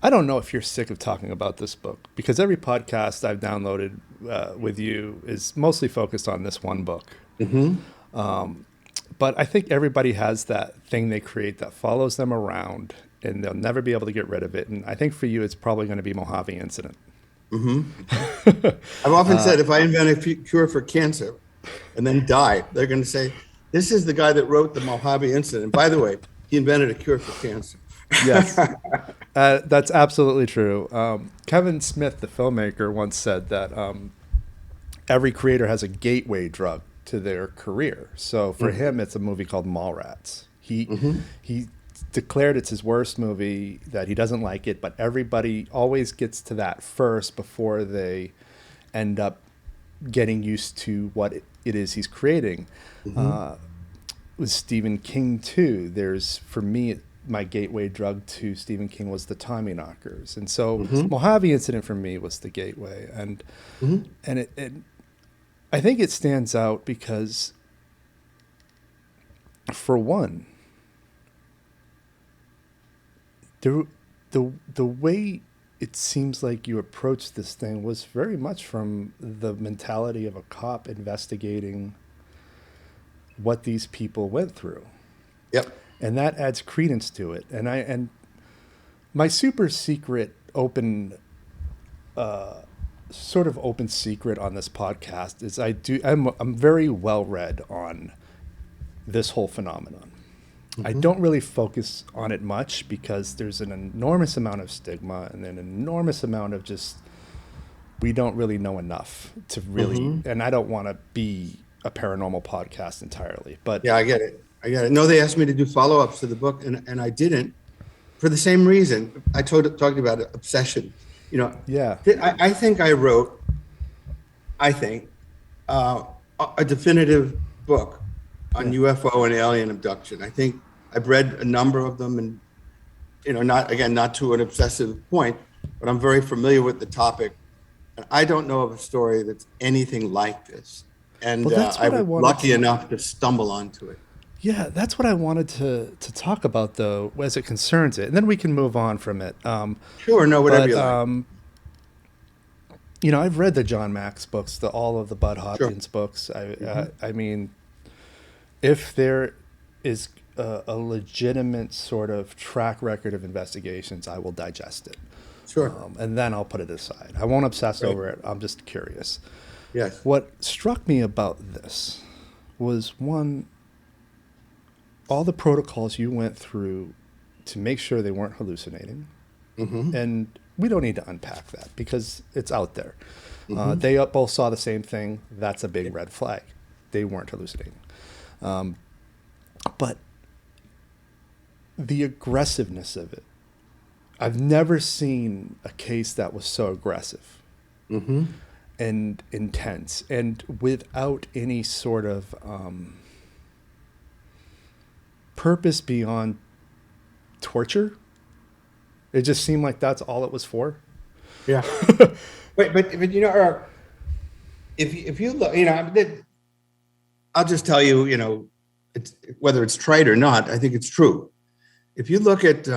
I don't know if you're sick of talking about this book because every podcast I've downloaded with you is mostly focused on this one book. Hmm. But I think everybody has that thing they create that follows them around and they'll never be able to get rid of it. And I think for you, it's probably going to be Mojave Incident. Hmm. I've often said if I invent a cure for cancer and then die, they're going to say, this is the guy that wrote the Mojave Incident. By the way, he invented a cure for cancer. Yes, that's absolutely true. Kevin Smith, the filmmaker, once said that every creator has a gateway drug to their career. So for him, it's a movie called Mallrats. He declared it's his worst movie, that he doesn't like it, but everybody always gets to that first before they end up getting used to what it is he's creating. With Stephen King too, there's, for me, my gateway drug to Stephen King was the Tommyknockers, and so Mojave Incident for me was the gateway, and it I think it stands out because, for one, the way it seems like you approached this thing was very much from the mentality of a cop investigating what these people went through, Yep. and that adds credence to it. And my super secret open sort of open secret on this podcast is I'm very well read on this whole phenomenon. I don't really focus on it much because there's an enormous amount of stigma and an enormous amount of just, we don't really know enough to really, and I don't want to be a paranormal podcast entirely, but Yeah, I get it. I get it. No, they asked me to do follow-ups to the book, and I didn't for the same reason. I talked about obsession. yeah, I think I wrote, I think, a definitive book on UFO and alien abduction. I think I've read a number of them, and not to an obsessive point, but I'm very familiar with the topic, and I don't know of a story that's anything like this. And well, that's I what I was wanted lucky to, enough to stumble onto it. yeah, that's what I wanted to talk about though, as it concerns it, and then we can move on from it. Sure, no, whatever But you like. I've read the John Max books, all of the Bud Sure. Hopkins books. I mean, if there is a legitimate sort of track record of investigations, I will digest it, Sure. and then I'll put it aside. I won't obsess Right. over it. I'm just curious. Yes. What struck me about this was, one, all the protocols you went through to make sure they weren't hallucinating. And we don't need to unpack that because it's out there. They both saw the same thing. That's a big red flag. They weren't hallucinating. But the aggressiveness of it, I've never seen a case that was so aggressive and intense and without any sort of purpose beyond torture. It just seemed like that's all it was for. Yeah. But Eric, if you look, I'll just tell you, it's, whether it's trite or not, I think it's true. If you look at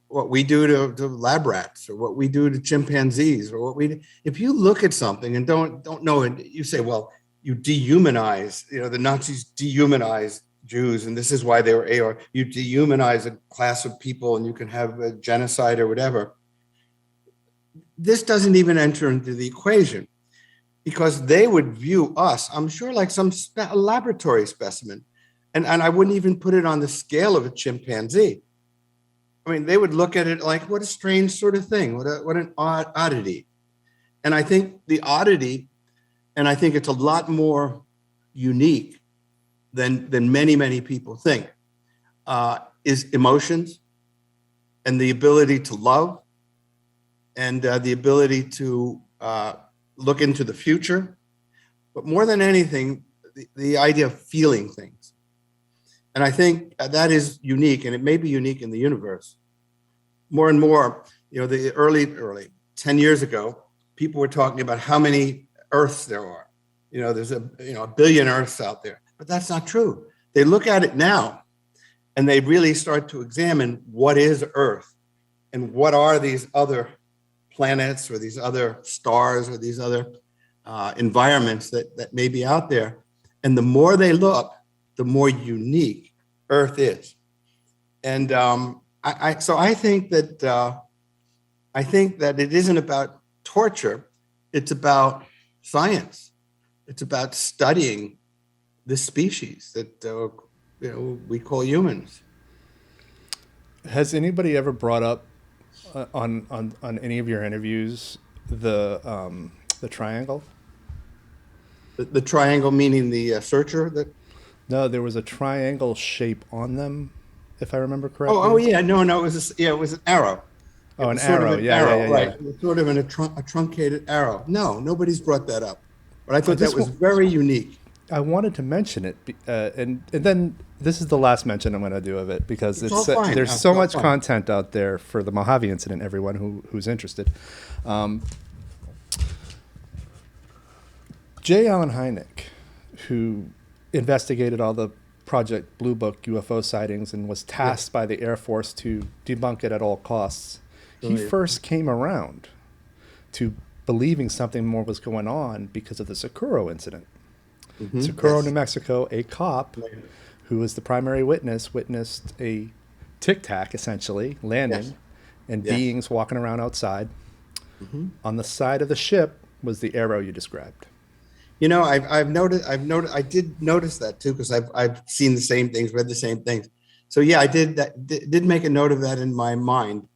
what we do to lab rats, or what we do to chimpanzees, or if you look at something and don't know it, you say, well, you dehumanize, the Nazis dehumanized Jews, and this is why they were AR. You dehumanize a class of people, and you can have a genocide or whatever. This doesn't even enter into the equation, because they would view us, I'm sure, like some laboratory specimen. And I wouldn't even put it on the scale of a chimpanzee. I mean, they would look at it like, what a strange sort of thing, what an oddity. And I think the oddity, and I think it's a lot more unique than many, many people think, is emotions and the ability to love, and the ability to look into the future. But more than anything, the idea of feeling things. And I think that is unique, and it may be unique in the universe. More and more, the early 10 years ago, people were talking about how many Earths there are. There's a billion Earths out there, but that's not true. They look at it now, and they really start to examine what is Earth. and what are these other planets or these other stars or these other environments that may be out there. And the more they look, the more unique Earth is. And so I think that it isn't about torture. It's about science. It's about studying this species that we call humans. Has anybody ever brought up on any of your interviews the triangle? The triangle meaning the searcher that. No, there was a triangle shape on them, if I remember correctly. Oh yeah, no, it was an arrow. Oh, an arrow, yeah, right. It was sort of a truncated arrow. No, nobody's brought that up, but I thought that was very unique. I wanted to mention it, and then this is the last mention I'm going to do of it, because there's so much content out there for the Mojave Incident. Everyone who's interested. J. Allen Hynek, who investigated all the Project Blue Book UFO sightings and was tasked by the Air Force to debunk it at all costs, he first came around to believing something more was going on because of the Socorro incident. Mm-hmm. Socorro, New Mexico, a cop who was the primary witness witnessed a Tic Tac, essentially, landing and beings walking around outside. Mm-hmm. On the side of the ship was the arrow you described. I've noticed. I did notice that too, because I've seen the same things, read the same things. So yeah, I did make a note of that in my mind.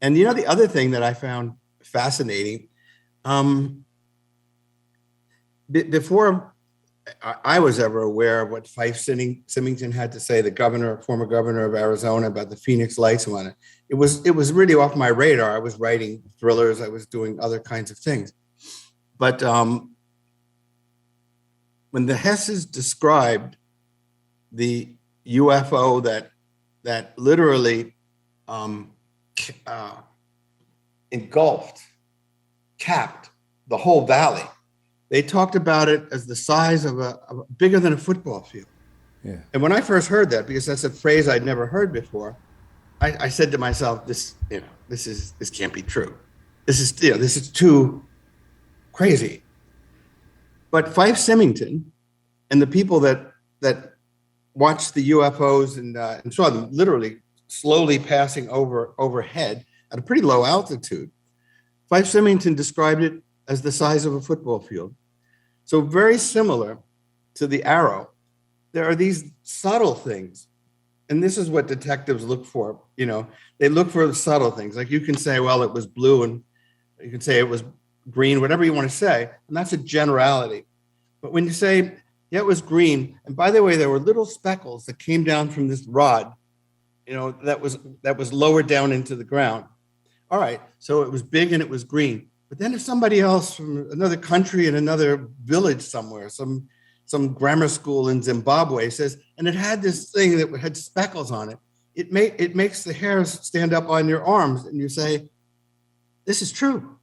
And the other thing that I found fascinating, before I was ever aware of what Fife Symington had to say, the former governor of Arizona, about the Phoenix Lights one. It was really off my radar. I was writing thrillers. I was doing other kinds of things. But when the Hesses described the UFO that literally capped the whole valley, they talked about it as the size of a bigger than a football field. Yeah. And when I first heard that, because that's a phrase I'd never heard before, I said to myself, this can't be true. This is too crazy. But Fife Symington and the people that watched the UFOs and saw them literally slowly passing overhead at a pretty low altitude, Fife Symington described it as the size of a football field. So very similar to the arrow, there are these subtle things. And this is what detectives look for. They look for the subtle things. Like you can say, well, it was blue, and you can say it was green, whatever you want to say. And that's a generality. But when you say, yeah, it was green, and by the way, there were little speckles that came down from this rod, that was lowered down into the ground. All right, so it was big and it was green. But then if somebody else from another country in another village somewhere, some grammar school in Zimbabwe says, and it had this thing that had speckles on it, it makes the hairs stand up on your arms, and you say, this is true.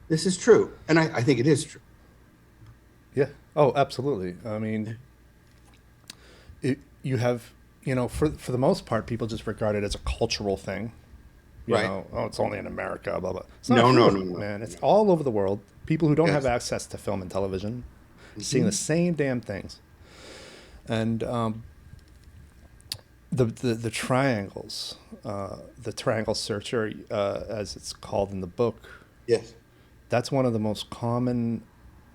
This is true. And I think it is true. Yeah. Oh, absolutely. I mean, you have, for the most part, people just regard it as a cultural thing. It's only in America, blah, blah. No, man. It's all over the world. People who don't have access to film and television, seeing the same damn things. And the triangles, the triangle searcher, as it's called in the book. Yes. That's one of the most common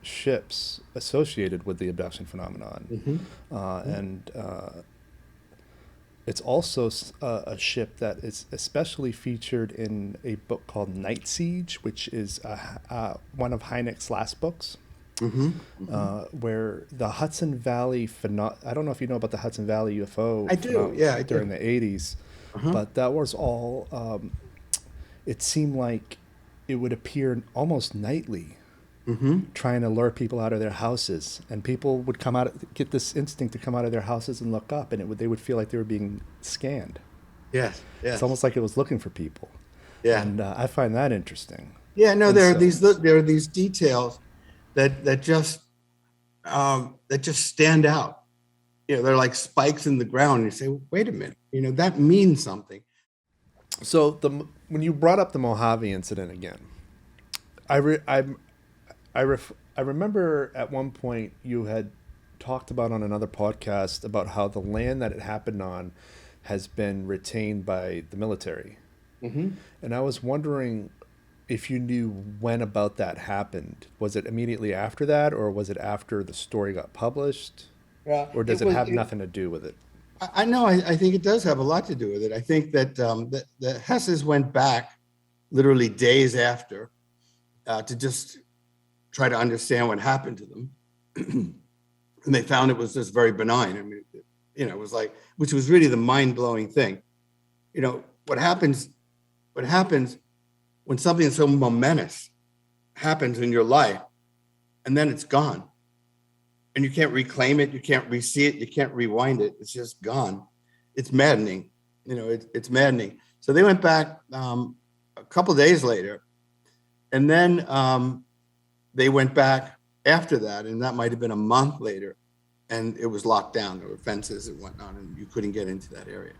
ships associated with the abduction phenomenon. Mm-hmm. And it's also a ship that is especially featured in a book called Night Siege, which is one of Hynek's last books. Mm-hmm. Where the Hudson Valley I don't know if you know about the Hudson Valley UFO. I do, yeah. I during the 80s. Uh-huh. But that was all, it seemed like it would appear almost nightly, trying to lure people out of their houses. And people would get this instinct to come out of their houses and look up, and they would feel like they were being scanned. Yes. It's almost like it was looking for people. Yeah. And I find that interesting. Yeah, no, there are these details that just stand out. They're like spikes in the ground. And you say, wait a minute, that means something. So when you brought up the Mojave incident again, I remember at one point you had talked about on another podcast about how the land that it happened on has been retained by the military. Mm-hmm. And I was wondering if you knew when about that happened. Was it immediately after that, or was it after the story got published? Yeah, Or does it have nothing to do with it? I know. I think it does have a lot to do with it. I think that the Hesses went back literally days after to just try to understand what happened to them, and they found it was just very benign. I mean, it was like, which was really the mind-blowing thing. What happens when something so momentous happens in your life, and then it's gone. And you can't reclaim it, you can't re-see it, you can't rewind it. It's just gone. It's maddening. It's maddening. So they went back a couple of days later, and then they went back after that, and that might have been a month later, and it was locked down. There were fences and whatnot, and you couldn't get into that area.